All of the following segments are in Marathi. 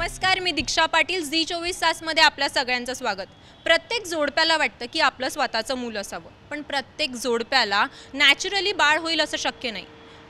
नमस्कार, मी दीक्षा पाटील. झी24 तासमध्ये आपल्या सगळ्यांचं स्वागत. प्रत्येक जोडप्याला वाटतं की आपलं स्वतःचं मूल असावं, पण प्रत्येक जोडप्याला नॅचरली बाळ होईल असं शक्य नाही.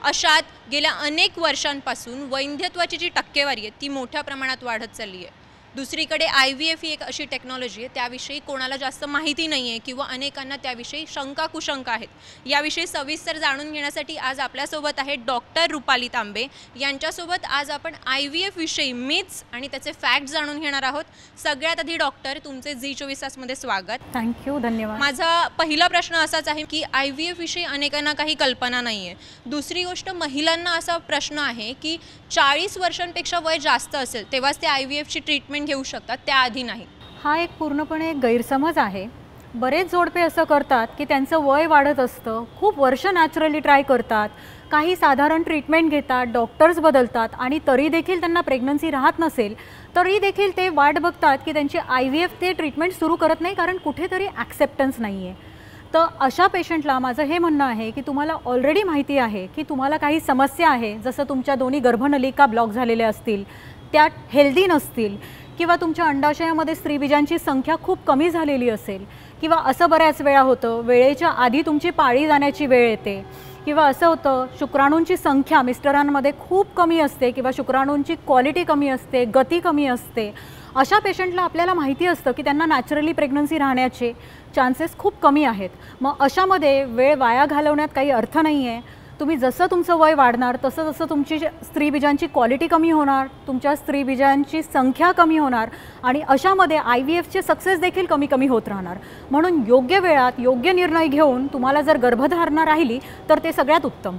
अशात गेल्या अनेक वर्षांपासून वैधत्वाची जी टक्केवारी आहे ती मोठ्या प्रमाणात वाढत चालली आहे. दुसरीकडे IVF ही एक अशी टेक्नॉलॉजी आहे त्याविषयी कोणाला जास्त माहिती नाही आहे किंवा अनेकांना त्याविषयी शंका कुशंका आहेत. याविषयी सविस्तर जाणून घेण्यासाठी आज आपल्यासोबत आहेत डॉक्टर रुपाली तांबे. यांच्यासोबत आज आपण IVF विषयी मिथ्स आणि त्याचे फॅक्ट जाणून घेणार आहोत. सगळ्यात आधी डॉक्टर, तुमचे झी24 तासमध्ये स्वागत. थँक्यू, धन्यवाद. माझा पहिला प्रश्न असाच आहे की IVF विषयी अनेकांना काही कल्पना नाही आहे. दुसरी गोष्ट, महिलांना असा प्रश्न आहे की 40 वर्षांपेक्षा वय जास्त असेल तेव्हाच ते IVFची ट्रीटमेंट घेऊ शकतात, त्याआधी नाही. हा एक पूर्णपणे गैरसमज आहे. बरेच जोडपे असं करतात की त्यांचं वय वाढत असतं, खूप वर्ष नॅचरली ट्राय करतात, काही साधारण ट्रीटमेंट घेतात, डॉक्टर्स बदलतात आणि तरी देखील त्यांना प्रेग्नन्सी राहत नसेल तरी देखील ते वाट बघतात की त्यांची IVF ते ट्रीटमेंट सुरू करत नाही, कारण कुठेतरी ॲक्सेप्टन्स नाही आहे. तर अशा पेशंटला माझं हे म्हणणं आहे की तुम्हाला ऑलरेडी माहिती आहे की तुम्हाला काही समस्या आहे, जसं तुमच्या दोन्ही गर्भनलिका ब्लॉक झालेल्या असतील, त्या हेल्दी नसतील, किंवा तुमच्या अंडाशयामध्ये स्त्रीबीजांची संख्या खूप कमी झालेली असेल, किंवा असं बऱ्याच वेळा होतं वेळेच्या आधी तुमची पाळी जाण्याची वेळ येते, किंवा असं होतं शुक्राणूंची संख्या मिस्टरांमध्ये खूप कमी असते, किंवा शुक्राणूंची क्वालिटी कमी असते, गती कमी असते. अशा पेशंटला आपल्याला माहिती असतं की त्यांना नॅचरली प्रेग्नन्सी राहण्याचे चान्सेस खूप कमी आहेत. मग अशामध्ये वेळ वाया घालवण्यात काही अर्थ नाही आहे. तुम्ही जसं तुमचं वय वाढणार तसं जसं तुमची स्त्रीबीजांची क्वालिटी कमी होणार, तुमच्या स्त्रीबीजांची संख्या कमी होणार आणि अशामध्ये IVFचे सक्सेस देखील कमी कमी होत राहणार. म्हणून योग्य वेळात योग्य निर्णय घेऊन तुम्हाला जर गर्भधारणा राहिली तर ते सगळ्यात उत्तम.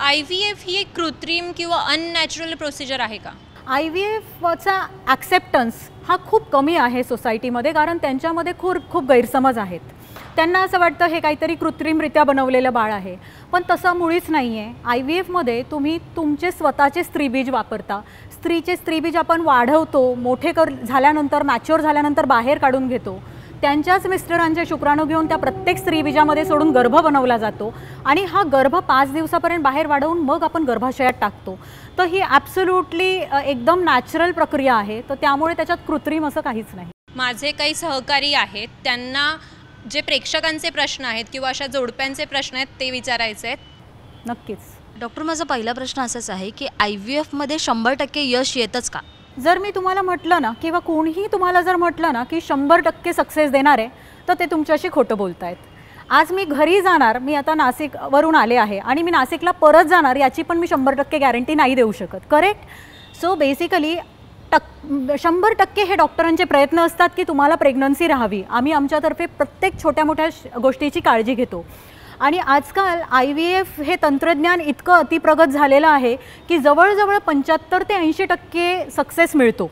IVF ही एक कृत्रिम किंवा अननॅचरल प्रोसिजर आहे का? IVFचा ॲक्सेप्टन्स हा खूप कमी आहे सोसायटीमध्ये, कारण त्यांच्यामध्ये खूप गैरसमज आहेत. त्यांना असं वाटतं हे काहीतरी कृत्रिमरित्या बनवलेलं बाळ आहे, पण तसं मुळीच नाही आहे. IVFमध्ये तुम्ही तुमचे स्वतःचे स्त्रीबीज वापरता. स्त्रीचे स्त्रीबीज आपण वाढवतो, मोठे झाल्यानंतर मॅच्युअर झाल्यानंतर बाहेर काढून घेतो. त्यांच्याच मिस्टरांचे शुक्राणू घेऊन त्या प्रत्येक स्त्रीबीजामध्ये सोडून गर्भ बनवला जातो आणि हा गर्भ 5 दिवसापर्यंत बाहेर वाढवून मग आपण गर्भाशयात टाकतो. तर ही ॲब्सोल्युटली एकदम नॅचरल प्रक्रिया आहे. तर त्यामुळे त्याच्यात कृत्रिम असं काहीच नाही. माझे काही सहकारी आहेत, त्यांना जे प्रेक्षकांचे प्रश्न आहेत किंवा अशा जोडप्यांचे प्रश्न आहेत ते विचारायचे आहेत. नक्कीच डॉक्टर, माझा पहिला प्रश्न असाच आहे की IVFमध्ये 100% यश येतच का? जर मी तुम्हाला म्हटलं ना, किंवा कोणीही तुम्हाला जर म्हटलं ना की 100% सक्सेस देणार आहे, तर ते तुमच्याशी खोटं बोलत आहेत. आज मी घरी जाणार, मी आता नाशिकवरून आले आहे आणि मी नाशिकला परत जाणार, याची पण मी 100% गॅरंटी नाही देऊ शकत. करेक्ट? सो बेसिकली 100% हे डॉक्टरांचे प्रयत्न असतात की तुम्हाला प्रेग्नन्सी राहावी. आम्ही आमच्यातर्फे प्रत्येक छोट्या मोठ्या गोष्टीची काळजी घेतो. आणि आजकाल IVF हे तंत्रज्ञान इतकं अतिप्रगत झालेलं आहे की जवळजवळ 75 ते 80% सक्सेस मिळतो.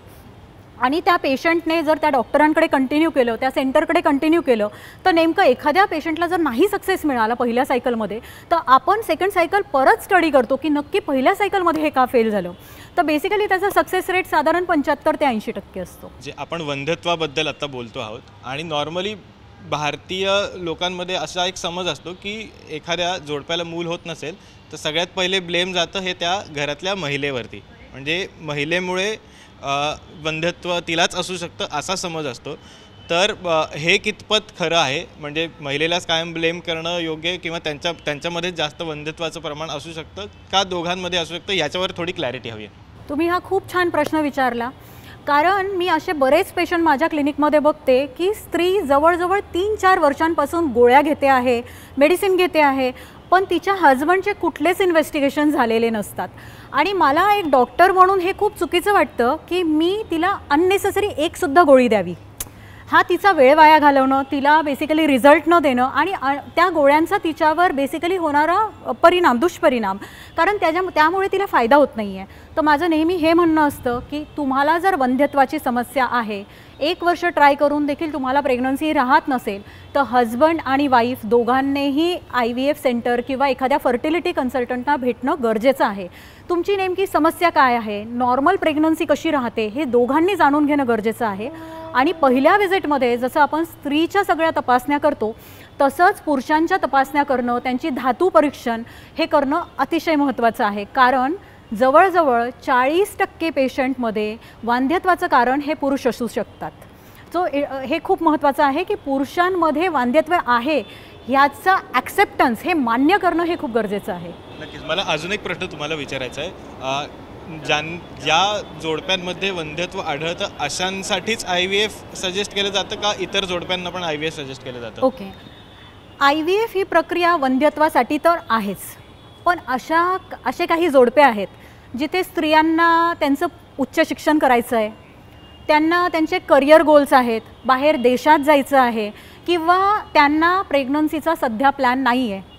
आणि त्या पेशंटने जर त्या डॉक्टरांकडे कंटिन्यू केलं, त्या सेंटरकडे कंटिन्यू केलं, तर नेमकं एखाद्या पेशंटला जर नाही सक्सेस मिळाला पहिल्या सायकलमध्ये, तर आपण सेकंड सायकल परत स्टडी करतो की नक्की पहिल्या सायकलमध्ये हे का फेल झालं. तर बेसिकली त्याचा सक्सेस रेट साधारण 75 ते 80% असतो. जे आपण वंध्यत्वाबद्दल आता बोलतो आहोत, आणि नॉर्मली भारतीय लोकांमध्ये असा एक समज असतो की एखाद्या जोडप्याला मूल होत नसेल तर सगळ्यात पहिले ब्लेम जातं हे त्या घरातल्या महिलेवरती, म्हणजे महिलेमुळे वंध्यत्व तिलाच असू शकतं असा समज असतो. तर हे कितपत खरं आहे? म्हणजे महिलेलाच कायम ब्लेम करणं योग्य, किंवा त्यांच्यामध्ये जास्त वंध्यत्वाचं प्रमाण असू शकतं का दोघांमध्ये असू शकतं, याच्यावर थोडी क्लॅरिटी हवी आहे. तुम्ही हा खूप छान प्रश्न विचारला, कारण मी असे बरेच पेशंट माझ्या क्लिनिकमध्ये बघते की स्त्री जवळजवळ 3-4 वर्षांपासून गोळ्या घेते आहे, मेडिसिन घेते आहे, पण तिच्या हजबंडचे कुठलेच इन्व्हेस्टिगेशन झालेले नसतात. आणि मला एक डॉक्टर म्हणून हे खूप चुकीचं वाटतं की मी तिला अननेसेसरी एकसुद्धा गोळी द्यावी. हा तिचा वेळ वाया घालवणं, तिला बेसिकली रिझल्ट न देणं आणि त्या गोळ्यांचा तिच्यावर बेसिकली होणारा परिणाम, दुष्परिणाम, कारण त्यामुळे तिला फायदा होत नाही आहे. तर माझं नेहमी हे म्हणणं असतं की तुम्हाला जर वंध्यत्वाची समस्या आहे, 1 वर्ष ट्राय करून देखील तुम्हाला प्रेग्नन्सी राहत नसेल, तर हजबंड आणि वाईफ दोघांनीही IVF सेंटर किंवा एखाद्या फर्टिलिटी कन्सल्टंटना भेटणं गरजेचं आहे. तुमची नेमकी समस्या काय आहे, नॉर्मल प्रेग्नन्सी कशी राहते, हे दोघांनी जाणून घेणं गरजेचं आहे. आणि पहिल्या व्हिजिटमध्ये जसं आपण स्त्रीच्या सगळ्या तपासण्या करतो तसंच पुरुषांच्या तपासण्या करणं, त्यांची धातू परीक्षण हे करणं अतिशय महत्त्वाचं आहे. कारण जवळजवळ 40% पेशंटमध्ये वांध्यत्वाचं कारण हे पुरुष असू शकतात. सो हे खूप महत्त्वाचं आहे की पुरुषांमध्ये वांध्यत्व आहे ह्याचा ॲक्सेप्टन्स हे मान्य करणं हे खूप गरजेचं आहे. नक्कीच. मला अजून एक प्रश्न तुम्हाला विचारायचा आहे. ज्या जोडप्यांमध्ये वंध्यत्व आढळतं अशांसाठीच IVF सजेस्ट केलं जातं का इतर जोडप्यांना पण IVF सजेस्ट केलं जातं? ओके, IVF ही प्रक्रिया वंध्यत्वासाठी तर आहेच, पण असे काही जोडपे आहेत जिथे स्त्रियांना त्यांचं उच्च शिक्षण करायचं आहे, त्यांना त्यांचे करिअर गोल्स आहेत, बाहेर देशात जायचं आहे किंवा त्यांना प्रेग्नन्सीचा सध्या प्लॅन नाही आहे.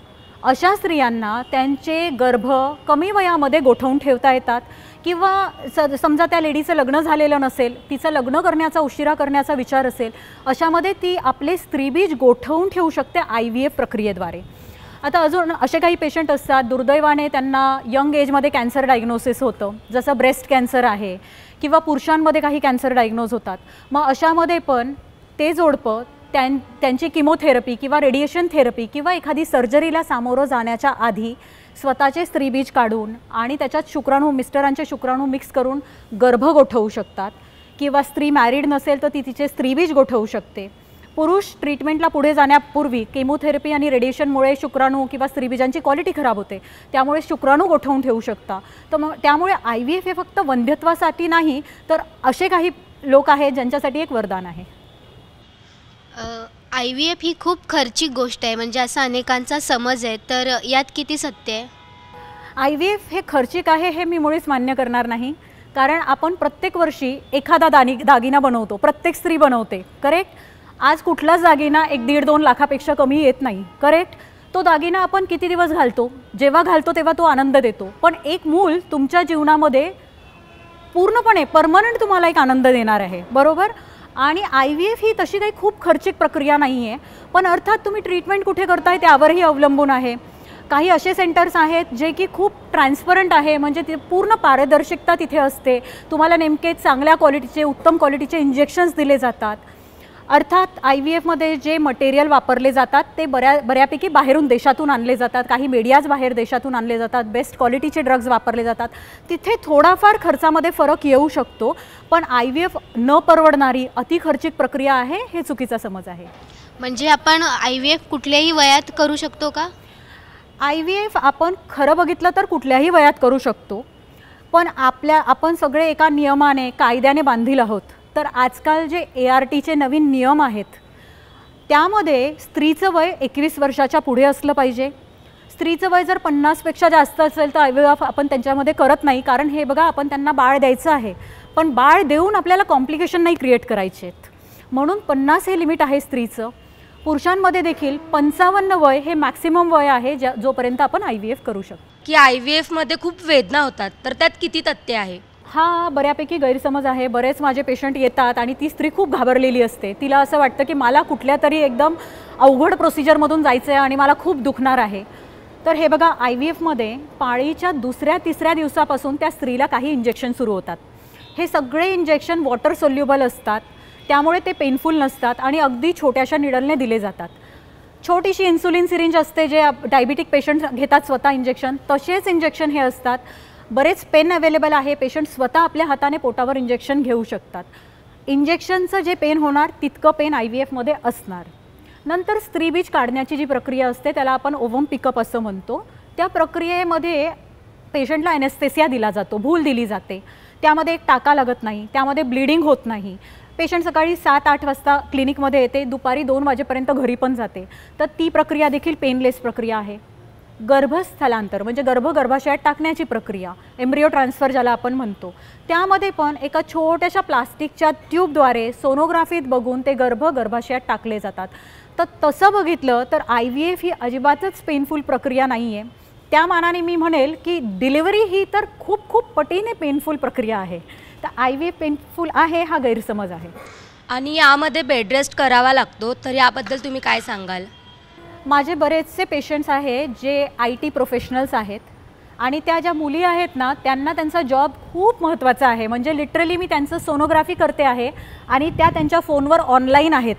अशा स्त्रियांना त्यांचे गर्भ कमी वयामध्ये गोठवून ठेवता येतात किंवा समजा त्या लेडीचं लग्न झालेलं नसेल, तिचं लग्न करण्याचा उशिरा करण्याचा विचार असेल, अशामध्ये ती आपले स्त्रीबीज गोठवून ठेवू शकते IVF प्रक्रियेद्वारे. आता अजून असे काही पेशंट असतात दुर्दैवाने त्यांना यंग एजमध्ये कॅन्सर डायग्नोसिस होतं, जसं ब्रेस्ट कॅन्सर आहे किंवा पुरुषांमध्ये काही कॅन्सर डायग्नोज होतात. मग अशामध्ये पण ते जोडपं त्यांची किमोथेरपी किंवा रेडिएशन थेरपी किंवा एखादी सर्जरीला सामोरं जाण्याच्या आधी स्वतःचे स्त्रीबीज काढून आणि त्याच्यात मिस्टरांचे शुक्राणू मिक्स करून गर्भ गोठवू शकतात. किंवा स्त्री मॅरिड नसेल तर ती तिचे स्त्रीबीज गोठवू शकते. पुरुष ट्रीटमेंटला पुढे जाण्यापूर्वी केमोथेरपी आणि रेडिएशनमुळे शुक्राणू किंवा स्त्रीबीजांची क्वालिटी खराब होते, त्यामुळे शुक्राणू गोठवून ठेवू शकता. तर मग त्यामुळे IVF हे फक्त वंध्यत्वासाठी नाही तर असे काही लोक आहेत ज्यांच्यासाठी एक वरदान आहे. IVF ही खूप खर्चिक गोष्ट आहे, म्हणजे असा अनेकांचा समज आहे, तर यात किती सत्य आहे? IVF हे खर्चिक आहे हे मी मुळीच मान्य करणार नाही, कारण आपण प्रत्येक वर्षी एखादा दागिना बनवतो, प्रत्येक स्त्री बनवते, करेक्ट. आज कुठलाच दागिना 1-1.5-2 लाखापेक्षा कमी येत नाही, करेक्ट. तो दागिना आपण किती दिवस घालतो, जेव्हा घालतो तेव्हा तो आनंद देतो, पण एक मूल तुमच्या जीवनामध्ये पूर्णपणे परमनंट तुम्हाला एक आनंद देणार आहे, बरोबर. आणि IVF ही तशी काही खूप खर्चिक प्रक्रिया नाही आहे, पण अर्थात तुम्ही ट्रीटमेंट कुठे करताय त्यावरही अवलंबून आहे. काही असे सेंटर्स आहेत जे की खूप ट्रान्सपरंट आहे, म्हणजे ते पूर्ण पारदर्शकता तिथे असते, तुम्हाला नेमके चांगल्या क्वालिटीचे उत्तम क्वालिटीचे इंजेक्शन्स दिले जातात. अर्थात IVFमध्ये जे मटेरियल वापरले जातात ते बऱ्यापैकी बाहेरून देशातून आणले जातात, काही मीडियाज बाहेर देशातून आणले जातात, बेस्ट क्वालिटीचे ड्रग्ज वापरले जातात, तिथे थोडाफार खर्चामध्ये फरक येऊ शकतो. पण IVF न परवडणारी अति खर्चिक प्रक्रिया आहे हे चुकीचा समज आहे. म्हणजे आपण IVF कुठल्याही वयात करू शकतो का? IVF आपण खरं बघितलं तर कुठल्याही वयात करू शकतो, पण आपण सगळे एका नियमाने कायद्याने बांधील आहोत. तर आजकाल जे ARTचे नवीन नियम आहेत त्यामध्ये स्त्रीचं वय 21 वर्षाच्या पुढे असलं पाहिजे. स्त्रीचं वय जर 50पेक्षा जास्त असेल तर IVF आपण त्यांच्यामध्ये करत नाही, कारण हे बघा आपण त्यांना बाळ द्यायचं आहे, पण बाळ देऊन आपल्याला कॉम्प्लिकेशन नाही क्रिएट करायचे आहेत, म्हणून 50 हे लिमिट आहे स्त्रीचं. पुरुषांमध्ये देखील 55 वय हे मॅक्सिमम वय आहे जोपर्यंत आपण IVF करू शकतो. की IVFमध्ये खूप वेदना होतात, तर त्यात किती तथ्य आहे? हा बऱ्यापैकी गैरसमज आहे. बरेच माझे पेशंट येतात आणि ती स्त्री खूप घाबरलेली असते, तिला असं वाटतं की मला कुठल्या तरी एकदम अवघड प्रोसिजरमधून जायचं आहे आणि मला खूप दुखणार आहे. तर हे बघा, IVFमध्ये पाळीच्या 2-3 दिवसापासून त्या स्त्रीला काही इंजेक्शन सुरू होतात. हे सगळे इंजेक्शन वॉटर सोल्युबल असतात, त्यामुळे ते पेनफुल नसतात आणि अगदी छोट्याशा निडलने दिले जातात. छोटीशी इन्सुलिन सिरिंज असते जे डायबिटिक पेशंट घेतात स्वतः इंजेक्शन, तसेच इंजेक्शन हे असतात. बरेच पेन अवेलेबल आहे, पेशंट स्वतः आपल्या हाताने पोटावर इंजेक्शन घेऊ शकतात. इंजेक्शनचं जे पेन होणार तितकं पेन IVFमध्ये असणार. नंतर स्त्रीबीज काढण्याची जी प्रक्रिया असते त्याला आपण ओव्हम पिकअप असं म्हणतो. त्या प्रक्रियेमध्ये पेशंटला ॲनेस्थेसिया दिला जातो, भूल दिली जाते, त्यामध्ये एक टाका लागत नाही, त्यामध्ये ब्लिडिंग होत नाही. पेशंट सकाळी 7-8 वाजता क्लिनिकमध्ये येते, दुपारी 2 वाजेपर्यंत घरी पण जाते. तर ती प्रक्रिया देखील पेनलेस प्रक्रिया आहे. गर्भस्थलांतर म्हणजे गर्भाशयात टाकण्याची प्रक्रिया, एम्ब्रियो ट्रान्सफर ज्याला आपण म्हणतो, त्यामध्ये पण एका छोट्याशा प्लास्टिकच्या ट्यूबद्वारे सोनोग्राफीत बघून ते गर्भाशयात टाकले जातात. तर तसं बघितलं तर IVF ही अजिबातच पेनफुल प्रक्रिया नाही आहे. त्या मानाने मी म्हणेल की डिलिव्हरी ही तर खूप खूप पटीने पेनफुल प्रक्रिया आहे. तर IVF पेनफुल आहे हा गैरसमज आहे. आणि यामध्ये बेड रेस्ट करावा लागतो, तर याबद्दल तुम्ही काय सांगाल? माझे बरेचसे पेशंट्स आहेत जे IT प्रोफेशनल्स आहेत आणि त्या ज्या मुली आहेत ना त्यांना त्यांचा जॉब खूप महत्त्वाचा आहे. म्हणजे लिटरली मी त्यांचं सोनोग्राफी करते आहे आणि त्या त्यांच्या फोनवर ऑनलाईन आहेत,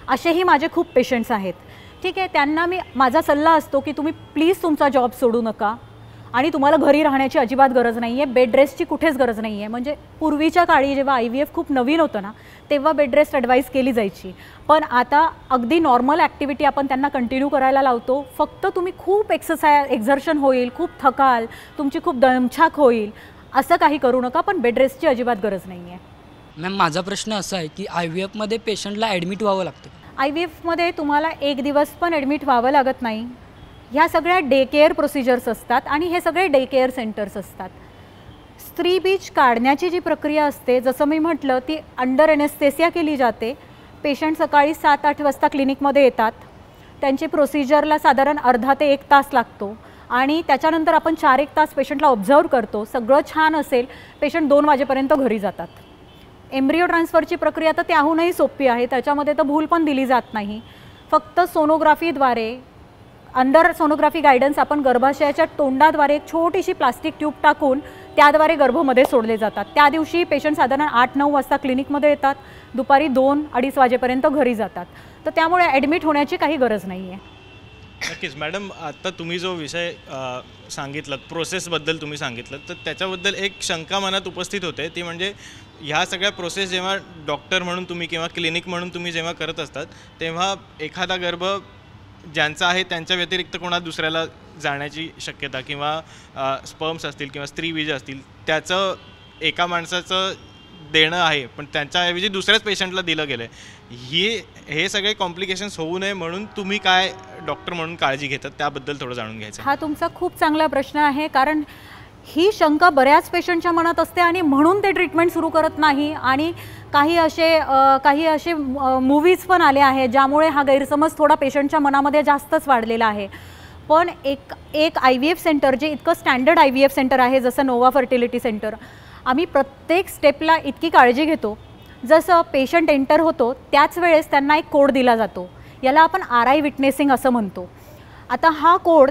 असेही माझे खूप पेशंट्स आहेत. ठीक आहे, त्यांना माझा सल्ला असतो की तुम्ही प्लीज तुमचा जॉब सोडू नका आणि तुम्हाला घरी राहण्याची अजिबात गरज नाही आहे, बेड रेस्टची कुठेच गरज नाही आहे. म्हणजे पूर्वीच्या काळी जेव्हा IVF खूप नवीन होतं ना, तेव्हा बेड रेस्ट ॲडवाईस केली जायची. पण आता अगदी नॉर्मल ॲक्टिव्हिटी आपण त्यांना कंटिन्यू करायला लावतो. फक्त तुम्ही खूप एक्झर्शन होईल, खूप थकाल, तुमची खूप दमछाक होईल, असं काही करू नका. पण बेड रेस्टची अजिबात गरज नाही आहे. मॅम, माझा प्रश्न असा आहे की IVFमध्ये पेशंटला ॲडमिट व्हावं लागतं. IVFमध्ये तुम्हाला एक दिवस पण ॲडमिट व्हावं लागत नाही. ह्या सगळ्या डे केअर प्रोसिजर्स असतात आणि हे सगळे डे केअर सेंटर्स असतात. स्त्री बीज काढण्याची जी प्रक्रिया असते, जसं मी म्हटलं, ती अंडर एनेस्थेसिया केली जाते. पेशंट सकाळी 7-8 वाजता क्लिनिकमध्ये येतात. त्यांची प्रोसिजरला साधारण अर्धा ते 1 तास लागतो आणि त्याच्यानंतर आपण 4-1 तास पेशंटला ऑब्झर्व करतो. सगळं छान असेल, पेशंट 2 वाजेपर्यंत घरी जातात. एम्ब्रिओ ट्रान्सफरची प्रक्रिया तर त्याहूनही सोपी आहे. त्याच्यामध्ये तर भूल पण दिली जात नाही. फक्त सोनोग्राफीद्वारे, अंडर सोनोग्राफी गायडन्स, आपण गर्भाशयाच्या तोंडाद्वारे एक छोटीशी प्लास्टिक ट्यूब टाकून त्याद्वारे गर्भमध्ये सोडले जातात. त्या दिवशी पेशंट साधारण 8-9 वाजता क्लिनिकमध्ये येतात, दुपारी 2-2:30 वाजेपर्यंत घरी जातात. तर त्यामुळे ॲडमिट होण्याची काही गरज नाही आहे. नक्कीच मॅडम, आत्ता तुम्ही जो विषय सांगितलात, प्रोसेसबद्दल तुम्ही सांगितलं, तर त्याच्याबद्दल एक शंका मनात उपस्थित होते. ती म्हणजे ह्या सगळ्या प्रोसेस जेव्हा डॉक्टर म्हणून तुम्ही किंवा क्लिनिक म्हणून तुम्ही जेव्हा करत असतात, तेव्हा एखादा गर्भ ज्यांचा आहे त्यांच्या व्यतिरिक्त कोणा दुसऱ्याला जाण्याची शक्यता किंवा स्पर्म्स असतील किंवा स्त्रीबीज असतील, त्याचं एका माणसाचं देणं आहे पण त्यांच्याऐवजी दुसऱ्याच पेशंटला दिलं गेलं आहे. हे सगळे कॉम्प्लिकेशन्स होऊ नये म्हणून तुम्ही काय डॉक्टर म्हणून काळजी घेतात, त्याबद्दल थोडं जाणून घ्यायचं. हा तुमचा खूप चांगला प्रश्न आहे, कारण ही शंका बऱ्याच पेशंटच्या मनात असते आणि म्हणून ते ट्रीटमेंट सुरू करत नाही. आणि काही असे मूवीज पण आले आहेत ज्यामुळे हा गैरसमज थोडा पेशंटच्या मनामध्ये जास्तच वाढलेला आहे. पण एक IVF सेंटर जे इतकं स्टँडर्ड IVF सेंटर आहे, जसं नोवा फर्टिलिटी सेंटर, आम्ही प्रत्येक स्टेपला इतकी काळजी घेतो. जसं पेशंट एंटर होतो त्याच वेळेस त्यांना एक कोड दिला जातो, याला आपण RI विटनेसिंग असं म्हणतो. आता हा कोड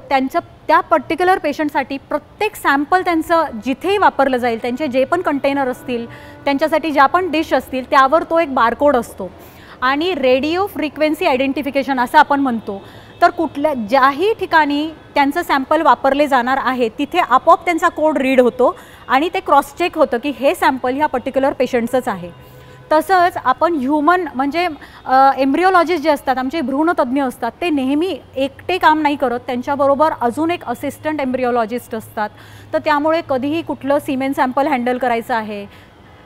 त्या पर्टिक्युलर पेशंटसाठी प्रत्येक सॅम्पल त्यांचं जिथेही वापरलं जाईल, त्यांचे जे पण कंटेनर असतील, त्यांच्यासाठी ज्या पण डिश असतील, त्यावर तो एक बारकोड असतो. आणि रेडिओ फ्रिक्वेन्सी आयडेंटिफिकेशन असं आपण म्हणतो. तर ज्याही ठिकाणी त्यांचं सॅम्पल वापरले जाणार आहे तिथे आपोआप त्यांचा कोड रीड होतो आणि ते क्रॉस चेक होतं की हे सॅम्पल ह्या पर्टिक्युलर पेशंटचंच आहे. तसंच आपण ह्युमन म्हणजे एम्ब्रिओलॉजिस्ट जे असतात, आमचे भ्रूणतज्ज्ञ असतात, ते नेहमी एकटे काम नाही करत, त्यांच्याबरोबर अजून एक असिस्टंट एम्ब्रिओलॉजिस्ट असतात. तर त्यामुळे कधीही कुठलं सिमेन सॅम्पल हँडल करायचं आहे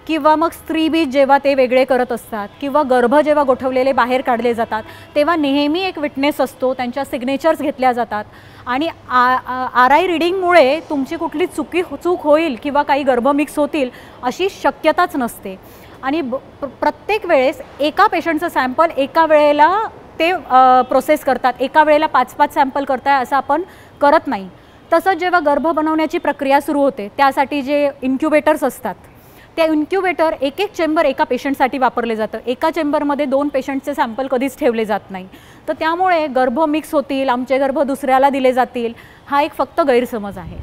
किंवा मग स्त्रीबीज जेव्हा ते वेगळे करत असतात किंवा गर्भ जेव्हा गोठवलेले बाहेर काढले जातात, तेव्हा नेहमी एक विटनेस असतो, त्यांच्या सिग्नेचर्स घेतल्या जातात. आणि RI रिडिंगमुळे तुमची कुठली चूक होईल किंवा काही गर्भ मिक्स होतील अशी शक्यताच नसते. आणि प्रत्येक वेळेस एका पेशंटचं सॅम्पल एका वेळेला ते प्रोसेस करतात, एका वेळेला 5-5 सॅम्पल करताय असं आपण करत नाही. तसंच जेव्हा गर्भ बनवण्याची प्रक्रिया सुरू होते त्यासाठी जे इन्क्युबेटर्स असतात, ते इन्क्युबेटर एक चेंबर एका पेशंटसाठी वापरले जातं. एका चेंबरमध्ये 2 पेशंटचे सॅम्पल कधीच ठेवले जात नाही. तर त्यामुळे गर्भ मिक्स होतील, आमचे गर्भ दुसऱ्याला दिले जातील, हा एक फक्त गैरसमज आहे.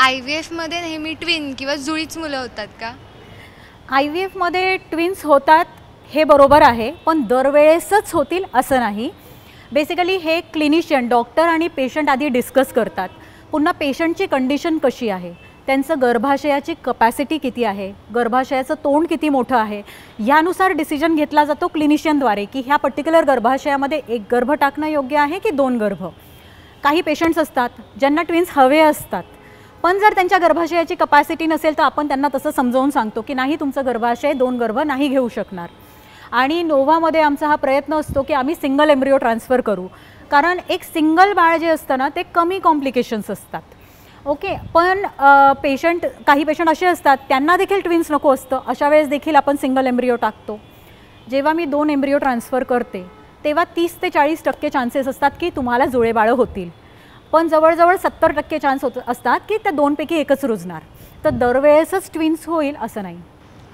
IVFमध्ये नेहमी ट्विन किंवा जुळीच मुलं होतात का? IVFमध्ये ट्विन्स होतात हे बरोबर आहे, पण दरवेळेसच होतील असं नाही. बेसिकली हे क्लिनिशियन, डॉक्टर आणि पेशंट आधी डिस्कस करतात. पुन्हा पेशंटची कंडिशन कशी आहे, त्यांचं गर्भाशयाची कपॅसिटी किती आहे, गर्भाशयाचं तोंड किती मोठं आहे, यानुसार डिसिजन घेतला जातो क्लिनिशियनद्वारे की ह्या पर्टिक्युलर गर्भाशयामध्ये एक गर्भ टाकणं योग्य आहे की 2 गर्भ. काही पेशंट्स असतात ज्यांना ट्विन्स हवे असतात, पण जर त्यांच्या गर्भाशयाची कपॅसिटी नसेल तर आपण त्यांना तसं समजावून सांगतो की नाही, तुमचं गर्भाशय 2 गर्भ नाही घेऊ शकणार. आणि नोव्हामध्ये आमचा हा प्रयत्न असतो की आम्ही सिंगल एम्ब्रिओ ट्रान्सफर करू, कारण एक सिंगल बाळ जे असतं ना ते कमी कॉम्प्लिकेशन्स असतात. ओके, पण काही पेशंट असे असतात त्यांना देखील ट्विन्स नको असतं, अशा वेळेस देखील आपण सिंगल एम्ब्रिओ टाकतो. जेव्हा मी 2 एम्ब्रिओ ट्रान्सफर करते तेव्हा 30 ते 40% चान्सेस असतात की तुम्हाला जुळे बाळं होतील, पण जवळजवळ 70% चान्स असतात की त्या 2 पैकी एकच रुजणार. तर दरवेळेसच ट्विन्स होईल असं नाही.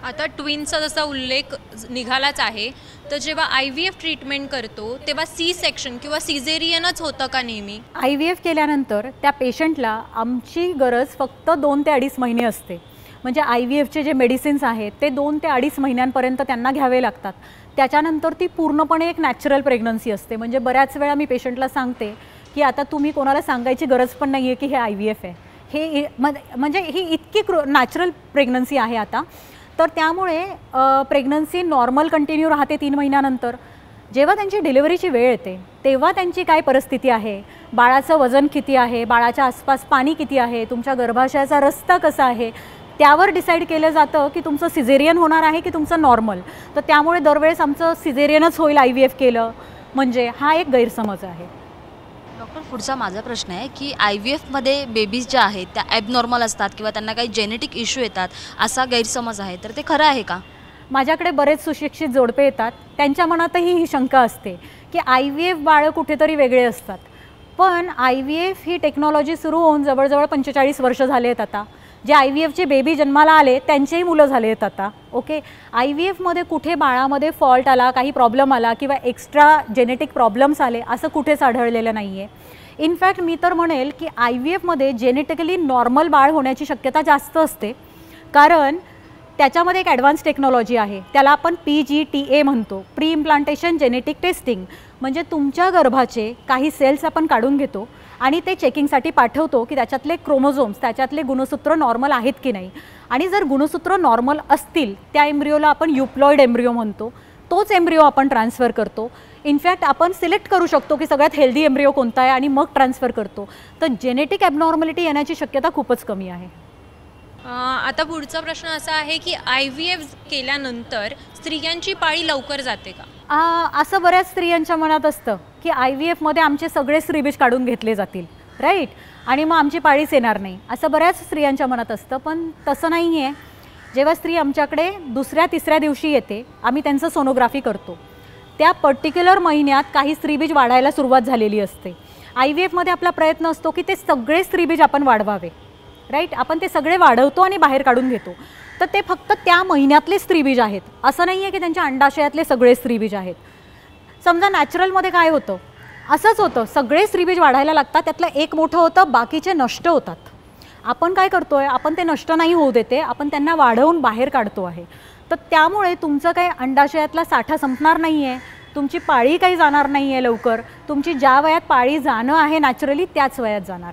आता ट्विन्सचा जसा उल्लेख निघालाच आहे, तर जेव्हा IVF ट्रीटमेंट करतो तेव्हा C-सेक्शन किंवा सिझेरियनच होतं का नेहमी? IVF केल्यानंतर त्या पेशंटला आमची गरज फक्त 2 ते 2.5 महिने असते. म्हणजे IVFचे जे मेडिसिन्स आहेत ते 2 ते 2.5 महिन्यांपर्यंत त्यांना घ्यावे लागतात. त्याच्यानंतर ती पूर्णपणे एक नॅचरल प्रेग्नन्सी असते. म्हणजे बऱ्याच वेळा मी पेशंटला सांगते की आता तुम्ही कोणाला सांगायची गरज पण नाही आहे की हे IVF आहे, म्हणजे ही इतकी नॅचरल प्रेग्नन्सी आहे आता. तर त्यामुळे प्रेग्नन्सी नॉर्मल कंटिन्यू राहते 3 महिन्यानंतर. जेव्हा त्यांची डिलिव्हरीची वेळ येते तेव्हा त्यांची काय परिस्थिती आहे, बाळाचं वजन किती आहे, बाळाच्या आसपास पाणी किती आहे, तुमच्या गर्भाशयाचा रस्ता कसा आहे, त्यावर डिसाईड केलं जातं की तुमचं सिझेरियन होणार आहे की तुमचं नॉर्मल. तर त्यामुळे दरवेळेस आमचं सिझेरियनच होईल IVF केलं म्हणजे हा एक गैरसमज आहे. डॉक्टर, पुढचा माझा प्रश्न आहे की IVFमध्ये बेबीज ज्या आहेत त्या ॲबनॉर्मल असतात किंवा त्यांना काही जेनेटिक इश्यू येतात असा गैरसमज आहे, तर ते खरं आहे का? माझ्याकडे बरेच सुशिक्षित जोडपे येतात, त्यांच्या मनातही ही शंका असते की IVF बाळं कुठेतरी वेगळे असतात. पण IVF ही टेक्नॉलॉजी सुरू होऊन जवळजवळ 45 वर्ष झाले आहेत आता. जे IVFचे बेबी जन्माला आले त्यांचेही मुलं झाले आहेत आता. ओके, IVFमध्ये कुठे बाळामध्ये फॉल्ट आला, काही प्रॉब्लेम आला किंवा एक्स्ट्रा जेनेटिक प्रॉब्लेम्स आले असं कुठेच आढळलेलं नाही आहे. इनफॅक्ट मी तर म्हणेल की IVFमध्ये जेनेटिकली नॉर्मल बाळ होण्याची शक्यता जास्त असते, कारण त्याच्यामध्ये एक ॲडव्हान्स टेक्नॉलॉजी आहे, त्याला आपण PGTA म्हणतो, प्री इम्प्लांटेशन जेनेटिक टेस्टिंग. म्हणजे तुमच्या गर्भाचे काही सेल्स आपण काढून घेतो आणि ते चेकिंगसाठी पाठवतो की त्याच्यातले क्रोमोझोम्स, त्याच्यातले गुणसूत्र नॉर्मल आहेत की नाही. आणि जर गुणसूत्र नॉर्मल असतील त्या एम्ब्रिओला आपण युप्लॉइड एम्ब्रिओ म्हणतो. तोच एम्ब्रिओ आपण ट्रान्सफर करतो. इनफॅक्ट आपण सिलेक्ट करू शकतो की सगळ्यात हेल्दी एम्ब्रिओ कोणता आहे आणि मग ट्रान्सफर करतो. तर जेनेटिक ॲबनॉर्मॅलिटी येण्याची शक्यता खूपच कमी आहे. आता पुढचा प्रश्न असा आहे की IVF केल्यानंतर स्त्रियांची पाळी लवकर जाते का? असं बऱ्याच स्त्रियांच्या मनात असतं की IVFमध्ये आमचे सगळे स्त्रीबीज काढून घेतले जातील, राईट, आणि मग आमची पाळीच येणार नाही, असं बऱ्याच स्त्रियांच्या मनात असतं. पण तसं नाही आहे. जेव्हा स्त्री आमच्याकडे 2ऱ्या-3ऱ्या दिवशी येते, आम्ही त्यांचं सोनोग्राफी करतो. त्या पर्टिक्युलर महिन्यात काही स्त्रीबीज वाढायला सुरुवात झालेली असते. IVFमध्ये आपला प्रयत्न असतो की ते सगळे स्त्रीबीज आपण वाढवावे, राईट. आपण ते सगळे वाढवतो आणि बाहेर काढून घेतो. तर ते फक्त त्या महिन्यातले स्त्रीबीज आहेत, असं नाही आहे की त्यांच्या अंडाशयातले सगळे स्त्रीबीज आहेत. समजा नॅचरलमध्ये काय होतं, असंच होतं, सगळे स्त्रीबीज वाढायला लागतात, त्यातलं एक मोठं होतं, बाकीचे नष्ट होतात. आपण काय करतो आहे, आपण ते नष्ट नाही होऊ देते, आपण त्यांना वाढवून बाहेर काढतो आहे. तर त्यामुळे तुमचं काही अंडाशयातला साठा संपणार नाही आहे, तुमची पाळी काही जाणार नाही आहे लवकर. तुमची ज्या वयात पाळी जाणं आहे नॅचरली त्याच वयात जाणार.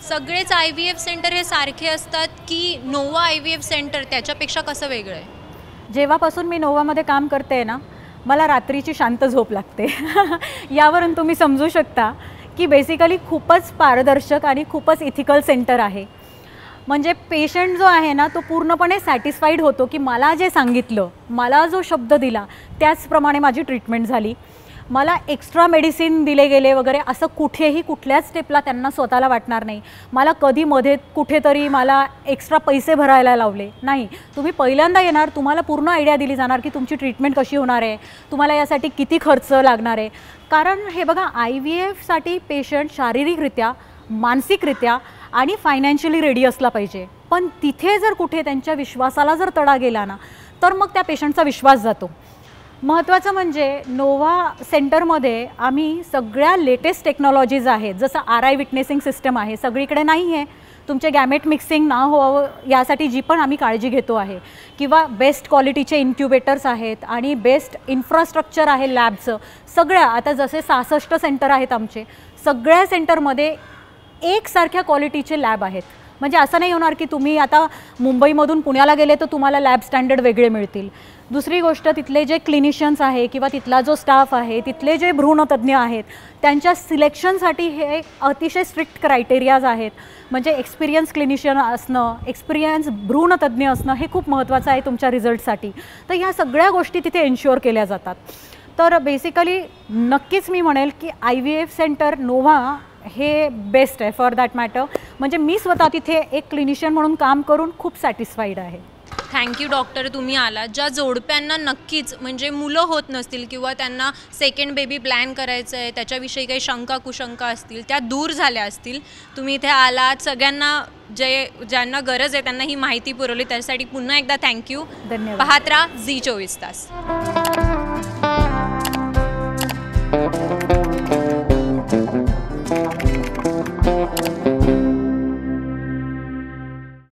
सगळेच IVF सेंटर हे सारखे असतात की नोवा IVF सेंटर त्याच्यापेक्षा कसं वेगळं आहे? जेव्हापासून मी नोवामध्ये काम करते ना, मला रात्रीची शांत झोप लागते. यावरून तुम्ही समजू शकता की बेसिकली खूपच पारदर्शक आणि खूपच इथिकल सेंटर आहे. म्हणजे पेशंट जो आहे ना तो पूर्णपणे सॅटिस्फाईड होतो की मला जे सांगितलं, मला जो शब्द दिला त्याचप्रमाणे माझी ट्रीटमेंट झाली. मला एक्स्ट्रा मेडिसिन दिले गेले वगैरे असं कुठेही कुठल्याच स्टेपला त्यांना स्वतःला वाटणार नाही. मला कधी मध्ये कुठेतरी मला एक्स्ट्रा पैसे भरायला लावले नाही. तुम्ही पहिल्यांदा येणार, तुम्हाला पूर्ण आयडिया दिली जाणार की तुमची ट्रीटमेंट कशी होणार आहे, तुम्हाला यासाठी किती खर्च लागणार आहे. कारण हे बघा, IVFसाठी पेशंट शारीरिकरित्या, मानसिकरित्या आणि फायनान्शियली रेडी असला पाहिजे. पण तिथे जर कुठे त्यांच्या विश्वासाला जर तडा गेला ना तर मग त्या पेशंटचा विश्वास जातो. महत्त्वाचं म्हणजे नोवा सेंटरमध्ये आम्ही सगळ्या लेटेस्ट टेक्नॉलॉजीज आहेत, जसं RI विटनेसिंग सिस्टम आहे, सगळीकडे नाही आहे. तुमचे गॅमेट मिक्सिंग ना व्हावं यासाठी जी पण आम्ही काळजी घेतो आहे, किंवा बेस्ट क्वालिटीचे इन्क्युबेटर्स आहेत आणि बेस्ट इन्फ्रास्ट्रक्चर आहे लॅबचं. सगळ्या आता जसे 66 सेंटर आहेत आमचे, सगळ्या सेंटरमध्ये एकसारख्या क्वालिटीचे लॅब आहेत. म्हणजे असं नाही होणार की तुम्ही आता मुंबईमधून पुण्याला गेले तर तुम्हाला लॅब स्टँडर्ड वेगळे मिळतील. दुसरी गोष्ट, तिथले जे क्लिनिशियन्स आहे किंवा तिथला जो स्टाफ आहे, तिथले जे भ्रूणतज्ज्ञ आहेत, त्यांच्या सिलेक्शनसाठी हे अतिशय स्ट्रिक्ट क्रायटेरियाज आहेत. म्हणजे एक्सपिरियन्स क्लिनिशियन असणं, एक्सपिरियन्स भ्रूणतज्ज्ञ असणं हे खूप महत्त्वाचं आहे तुमच्या रिझल्टसाठी. तर ह्या सगळ्या गोष्टी तिथे एन्श्युअर केल्या जातात. तर बेसिकली नक्कीच मी म्हणेल की IVF सेंटर नोवा हे बेस्ट आहे फॉर दॅट मॅटर. म्हणजे मी स्वतः तिथे एक क्लिनिशियन म्हणून काम करून खूप सॅटिस्फाईड आहे. थँक्यू डॉक्टर, तुम्ही आला. ज्या जोडप्यांना नक्कीच म्हणजे मुलं होत नसतील किंवा त्यांना सेकंड बेबी प्लॅन करायचं आहे, त्याच्याविषयी काही शंका कुशंका असतील त्या दूर झाल्या असतील, तुम्ही इथे आलात. सगळ्यांना ज्यांना गरज आहे त्यांना ही माहिती पुरवली, त्यासाठी पुन्हा एकदा थँक्यू. धन्यवाद. पाहत राहा झी 24 तास.